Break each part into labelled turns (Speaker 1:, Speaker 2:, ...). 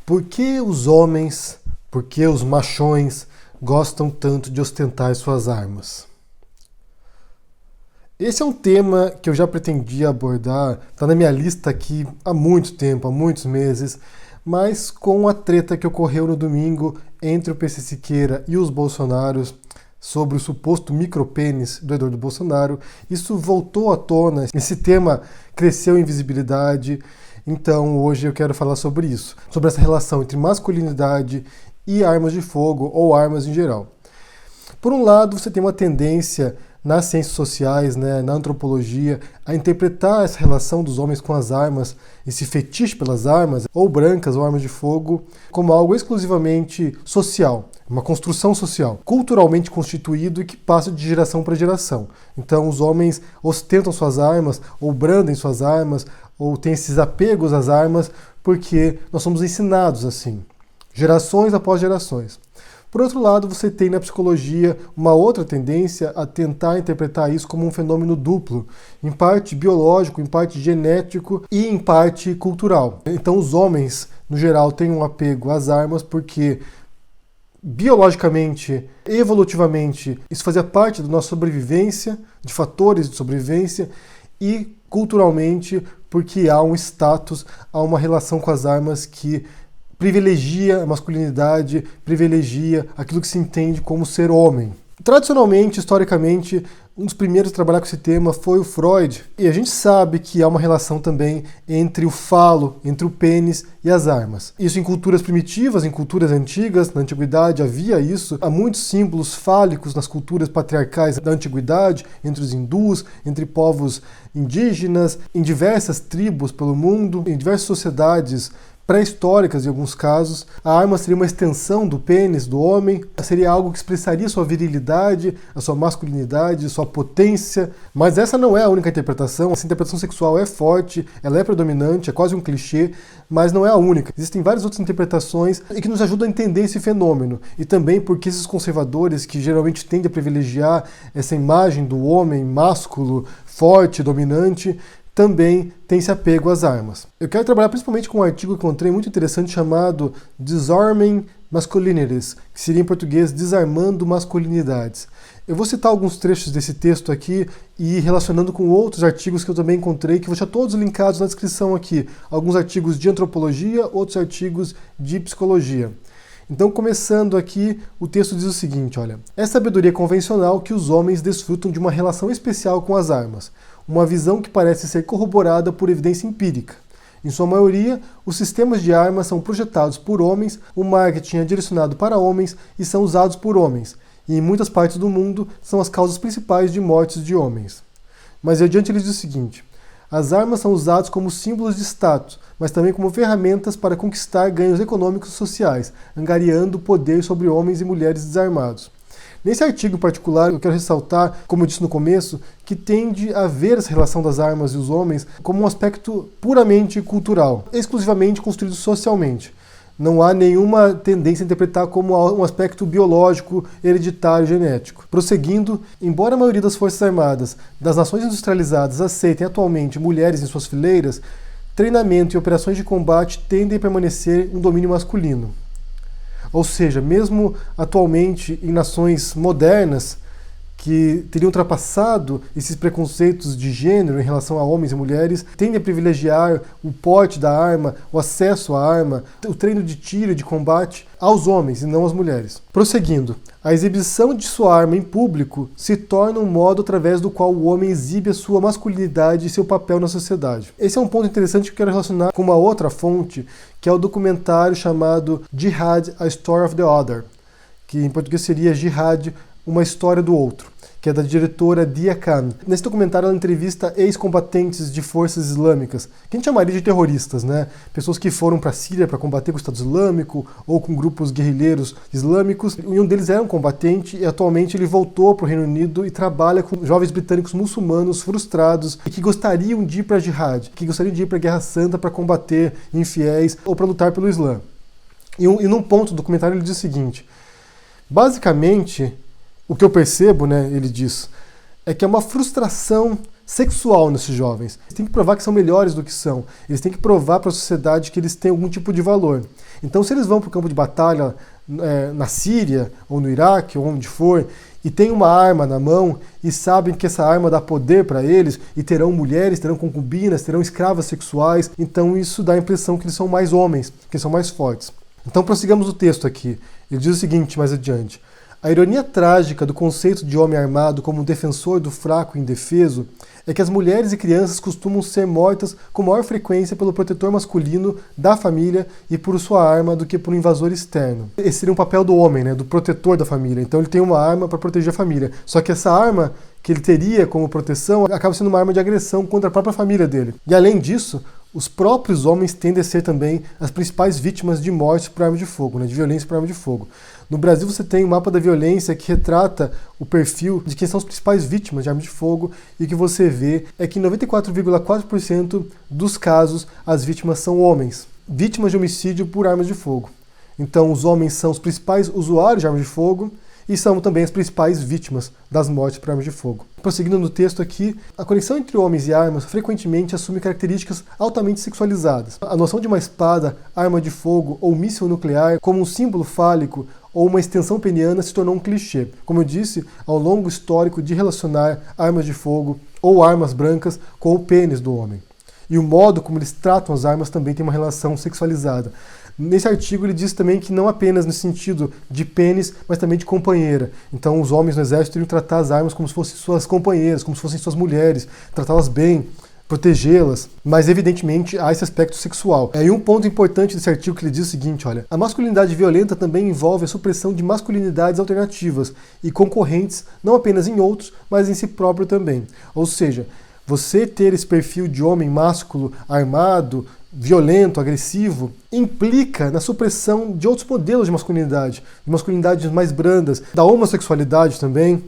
Speaker 1: Por que os homens, por que os machões gostam tanto de ostentar suas armas? Esse é um tema que eu já pretendia abordar, está na minha lista aqui há muito tempo, há muitos meses, mas com a treta que ocorreu no domingo entre o PC Siqueira e os Bolsonaros sobre o suposto micropênis do Eduardo Bolsonaro, isso voltou à tona, esse tema cresceu em visibilidade. Então hoje eu quero falar sobre isso, sobre essa relação entre masculinidade e armas de fogo ou armas em geral. Por um lado, você tem uma tendência nas ciências sociais, na antropologia, a interpretar essa relação dos homens com as armas, esse fetiche pelas armas, ou brancas ou armas de fogo, como algo exclusivamente social, uma construção social, culturalmente constituído e que passa de geração para geração. Então os homens ostentam suas armas, ou brandem suas armas, ou têm esses apegos às armas, porque nós somos ensinados assim, gerações após gerações. Por outro lado, você tem na psicologia uma outra tendência a tentar interpretar isso como um fenômeno duplo, em parte biológico, em parte genético e em parte cultural. Então os homens, no geral, têm um apego às armas porque biologicamente, evolutivamente, isso fazia parte da nossa sobrevivência, de fatores de sobrevivência, e culturalmente porque há um status, há uma relação com as armas que privilegia a masculinidade, privilegia aquilo que se entende como ser homem. Tradicionalmente, historicamente, um dos primeiros a trabalhar com esse tema foi o Freud, e a gente sabe que há uma relação também entre o falo, entre o pênis e as armas. Isso em culturas primitivas, em culturas antigas, na antiguidade havia isso. Há muitos símbolos fálicos nas culturas patriarcais da antiguidade, entre os hindus, entre povos indígenas, em diversas tribos pelo mundo, em diversas sociedades pré-históricas em alguns casos. A arma seria uma extensão do pênis do homem, seria algo que expressaria sua virilidade, a sua masculinidade, sua potência, mas essa não é a única interpretação. Essa interpretação sexual é forte, ela é predominante, é quase um clichê, mas não é a única. Existem várias outras interpretações e que nos ajudam a entender esse fenômeno, e também porque esses conservadores que geralmente tendem a privilegiar essa imagem do homem másculo, forte, dominante, também tem esse apego às armas. Eu quero trabalhar principalmente com um artigo que encontrei muito interessante chamado Disarming Masculinities, que seria em português Desarmando Masculinidades. Eu vou citar alguns trechos desse texto aqui e relacionando com outros artigos que eu também encontrei, que vou deixar todos linkados na descrição aqui. Alguns artigos de antropologia, outros artigos de psicologia. Então, começando aqui, o texto diz o seguinte, olha: é sabedoria convencional que os homens desfrutam de uma relação especial com as armas, uma visão que parece ser corroborada por evidência empírica. Em sua maioria, os sistemas de armas são projetados por homens, o marketing é direcionado para homens e são usados por homens, e em muitas partes do mundo são as causas principais de mortes de homens. Mas adiante ele diz o seguinte: as armas são usadas como símbolos de status, mas também como ferramentas para conquistar ganhos econômicos e sociais, angariando poder sobre homens e mulheres desarmados. Nesse artigo em particular, eu quero ressaltar, como eu disse no começo, que tende a ver essa relação das armas e os homens como um aspecto puramente cultural, exclusivamente construído socialmente. Não há nenhuma tendência a interpretar como um aspecto biológico, hereditário, genético. Prosseguindo, embora a maioria das forças armadas das nações industrializadas aceitem atualmente mulheres em suas fileiras, treinamento e operações de combate tendem a permanecer um domínio masculino. Ou seja, mesmo atualmente em nações modernas que teriam ultrapassado esses preconceitos de gênero em relação a homens e mulheres, tendem a privilegiar o porte da arma, o acesso à arma, o treino de tiro e de combate aos homens e não às mulheres. Prosseguindo, a exibição de sua arma em público se torna um modo através do qual o homem exibe a sua masculinidade e seu papel na sociedade. Esse é um ponto interessante que eu quero relacionar com uma outra fonte, que é o documentário chamado Jihad, A Story of the Other, que em português seria Jihad, Uma História do Outro, que é da diretora Dia Khan. Nesse documentário ela entrevista ex-combatentes de forças islâmicas, que a gente chamaria de terroristas, Pessoas que foram para a Síria para combater com o Estado Islâmico ou com grupos guerrilheiros islâmicos. E um deles era um combatente e atualmente ele voltou para o Reino Unido e trabalha com jovens britânicos muçulmanos frustrados e que gostariam de ir para a jihad, que gostariam de ir para a Guerra Santa para combater infiéis ou para lutar pelo Islã. E num ponto do documentário ele diz o seguinte: basicamente, o que eu percebo, ele diz, é que é uma frustração sexual nesses jovens. Eles têm que provar que são melhores do que são. Eles têm que provar para a sociedade que eles têm algum tipo de valor. Então, se eles vão para o campo de batalha na Síria, ou no Iraque, ou onde for, e tem uma arma na mão e sabem que essa arma dá poder para eles, e terão mulheres, terão concubinas, terão escravas sexuais, então isso dá a impressão que eles são mais homens, que eles são mais fortes. Então prossigamos o texto aqui. Ele diz o seguinte mais adiante: a ironia trágica do conceito de homem armado como defensor do fraco e indefeso é que as mulheres e crianças costumam ser mortas com maior frequência pelo protetor masculino da família e por sua arma do que por um invasor externo. Esse seria um papel do homem, né, do protetor da família. Então ele tem uma arma para proteger a família. Só que essa arma que ele teria como proteção acaba sendo uma arma de agressão contra a própria família dele. E além disso, os próprios homens tendem a ser também as principais vítimas de morte por arma de fogo, né, de violência por arma de fogo. No Brasil você tem o mapa da violência que retrata o perfil de quem são as principais vítimas de arma de fogo, e o que você vê é que em 94,4% dos casos as vítimas são homens, vítimas de homicídio por armas de fogo. Então os homens são os principais usuários de armas de fogo e são também as principais vítimas das mortes por armas de fogo. Prosseguindo no texto aqui, a conexão entre homens e armas frequentemente assume características altamente sexualizadas. A noção de uma espada, arma de fogo ou míssil nuclear como um símbolo fálico ou uma extensão peniana se tornou um clichê. Como eu disse, ao longo histórico de relacionar armas de fogo ou armas brancas com o pênis do homem. E o modo como eles tratam as armas também tem uma relação sexualizada. Nesse artigo ele diz também que não apenas no sentido de pênis, mas também de companheira. Então os homens no exército teriam que tratar as armas como se fossem suas companheiras, como se fossem suas mulheres, tratá-las bem, protegê-las, mas evidentemente há esse aspecto sexual. E um ponto importante desse artigo que ele diz o seguinte, olha: a masculinidade violenta também envolve a supressão de masculinidades alternativas e concorrentes, não apenas em outros, mas em si próprio também. Ou seja, você ter esse perfil de homem másculo, armado, violento, agressivo, implica na supressão de outros modelos de masculinidades mais brandas, da homossexualidade também,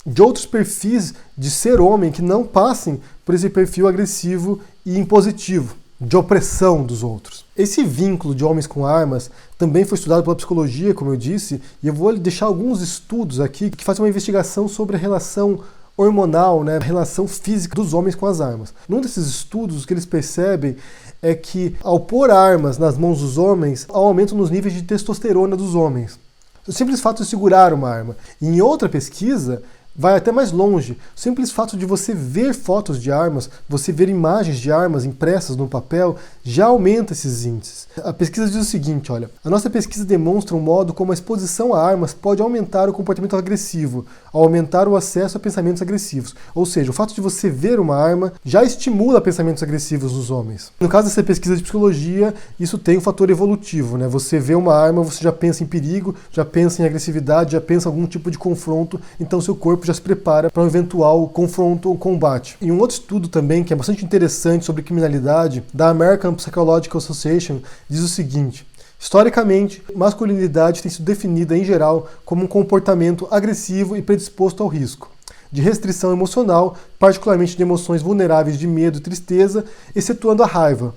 Speaker 1: de outros perfis de ser homem que não passem por esse perfil agressivo e impositivo, de opressão dos outros. Esse vínculo de homens com armas também foi estudado pela psicologia, como eu disse, e eu vou deixar alguns estudos aqui que fazem uma investigação sobre a relação hormonal, né, a relação física dos homens com as armas. Num desses estudos, o que eles percebem é que, ao pôr armas nas mãos dos homens, há um aumento nos níveis de testosterona dos homens. O simples fato de segurar uma arma. E em outra pesquisa, vai até mais longe. O simples fato de você ver fotos de armas, você ver imagens de armas impressas no papel, já aumenta esses índices. A pesquisa diz o seguinte, olha: a nossa pesquisa demonstra um modo como a exposição a armas pode aumentar o comportamento agressivo, ao aumentar o acesso a pensamentos agressivos. Ou seja, o fato de você ver uma arma já estimula pensamentos agressivos nos homens. No caso dessa pesquisa de psicologia, isso tem um fator evolutivo, né? Você vê uma arma, você já pensa em perigo, já pensa em agressividade, já pensa em algum tipo de confronto, então seu corpo já se prepara para um eventual confronto ou combate. E um outro estudo também, que é bastante interessante sobre criminalidade, da American Psychological Association, diz o seguinte: historicamente, masculinidade tem sido definida em geral como um comportamento agressivo e predisposto ao risco, de restrição emocional, particularmente de emoções vulneráveis de medo e tristeza, excetuando a raiva,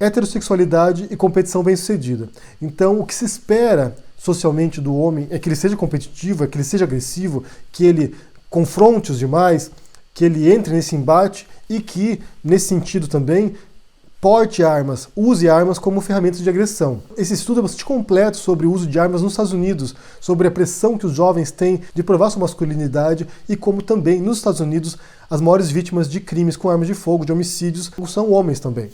Speaker 1: heterossexualidade e competição bem-sucedida. Então, o que se espera socialmente do homem é que ele seja competitivo, é que ele seja agressivo, que ele confronte os demais, que ele entre nesse embate e que, nesse sentido também, porte armas, use armas como ferramentas de agressão. Esse estudo é bastante completo sobre o uso de armas nos Estados Unidos, sobre a pressão que os jovens têm de provar sua masculinidade e como também, nos Estados Unidos, as maiores vítimas de crimes com armas de fogo, de homicídios, são homens também.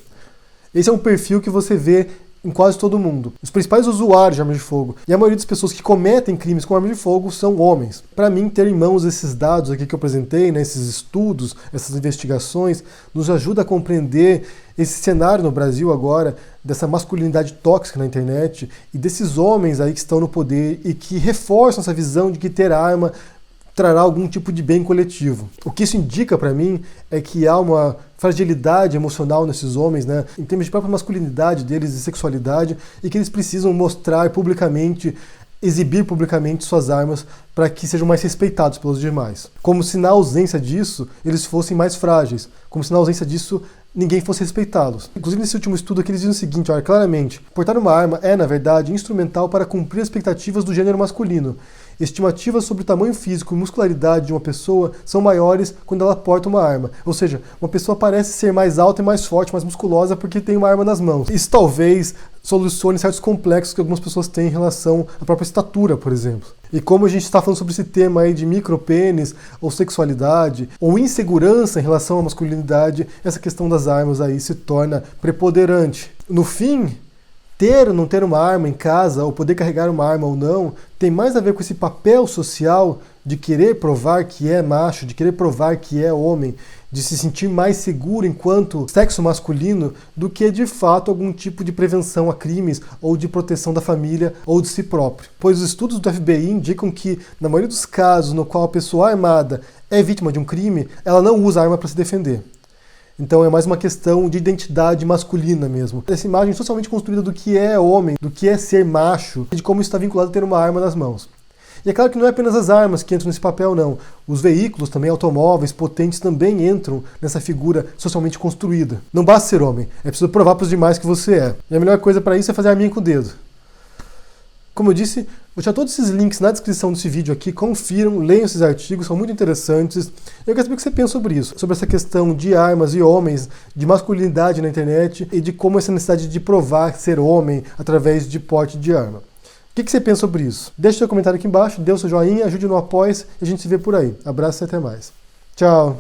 Speaker 1: Esse é um perfil que você vê em quase todo mundo. Os principais usuários de armas de fogo e a maioria das pessoas que cometem crimes com armas de fogo são homens. Para mim, ter em mãos esses dados aqui que eu apresentei, né, esses estudos, essas investigações, nos ajuda a compreender esse cenário no Brasil agora, dessa masculinidade tóxica na internet e desses homens aí que estão no poder e que reforçam essa visão de que ter arma trará algum tipo de bem coletivo. O que isso indica para mim é que há uma fragilidade emocional nesses homens, né, em termos de própria masculinidade deles e sexualidade, e que eles precisam mostrar publicamente, exibir publicamente suas armas para que sejam mais respeitados pelos demais. Como se na ausência disso, eles fossem mais frágeis. Como se na ausência disso, ninguém fosse respeitá-los. Inclusive, nesse último estudo aqui, eles dizem o seguinte, olha, claramente, portar uma arma é, na verdade, instrumental para cumprir as expectativas do gênero masculino. Estimativas sobre o tamanho físico e muscularidade de uma pessoa são maiores quando ela porta uma arma. Ou seja, uma pessoa parece ser mais alta e mais forte, mais musculosa porque tem uma arma nas mãos. Isso talvez solucione certos complexos que algumas pessoas têm em relação à própria estatura, por exemplo. E como a gente está falando sobre esse tema aí de micropênis, ou sexualidade, ou insegurança em relação à masculinidade, essa questão das armas aí se torna preponderante. No fim, ter ou não ter uma arma em casa, ou poder carregar uma arma ou não, tem mais a ver com esse papel social de querer provar que é macho, de querer provar que é homem, de se sentir mais seguro enquanto sexo masculino, do que de fato algum tipo de prevenção a crimes ou de proteção da família ou de si próprio. Pois os estudos do FBI indicam que, na maioria dos casos no qual a pessoa armada é vítima de um crime, ela não usa a arma para se defender. Então é mais uma questão de identidade masculina mesmo. Essa imagem socialmente construída do que é homem, do que é ser macho, e de como isso está vinculado a ter uma arma nas mãos. E é claro que não é apenas as armas que entram nesse papel, não. Os veículos, também automóveis, potentes, também entram nessa figura socialmente construída. Não basta ser homem, é preciso provar para os demais que você é. E a melhor coisa para isso é fazer arminha com o dedo. Como eu disse, vou deixar todos esses links na descrição desse vídeo aqui, confiram, leiam esses artigos, são muito interessantes. Eu quero saber o que você pensa sobre isso, sobre essa questão de armas e homens, de masculinidade na internet e de como essa necessidade de provar ser homem através de porte de arma. O que você pensa sobre isso? Deixe seu comentário aqui embaixo, dê o seu joinha, ajude no apoia e a gente se vê por aí. Abraço e até mais. Tchau!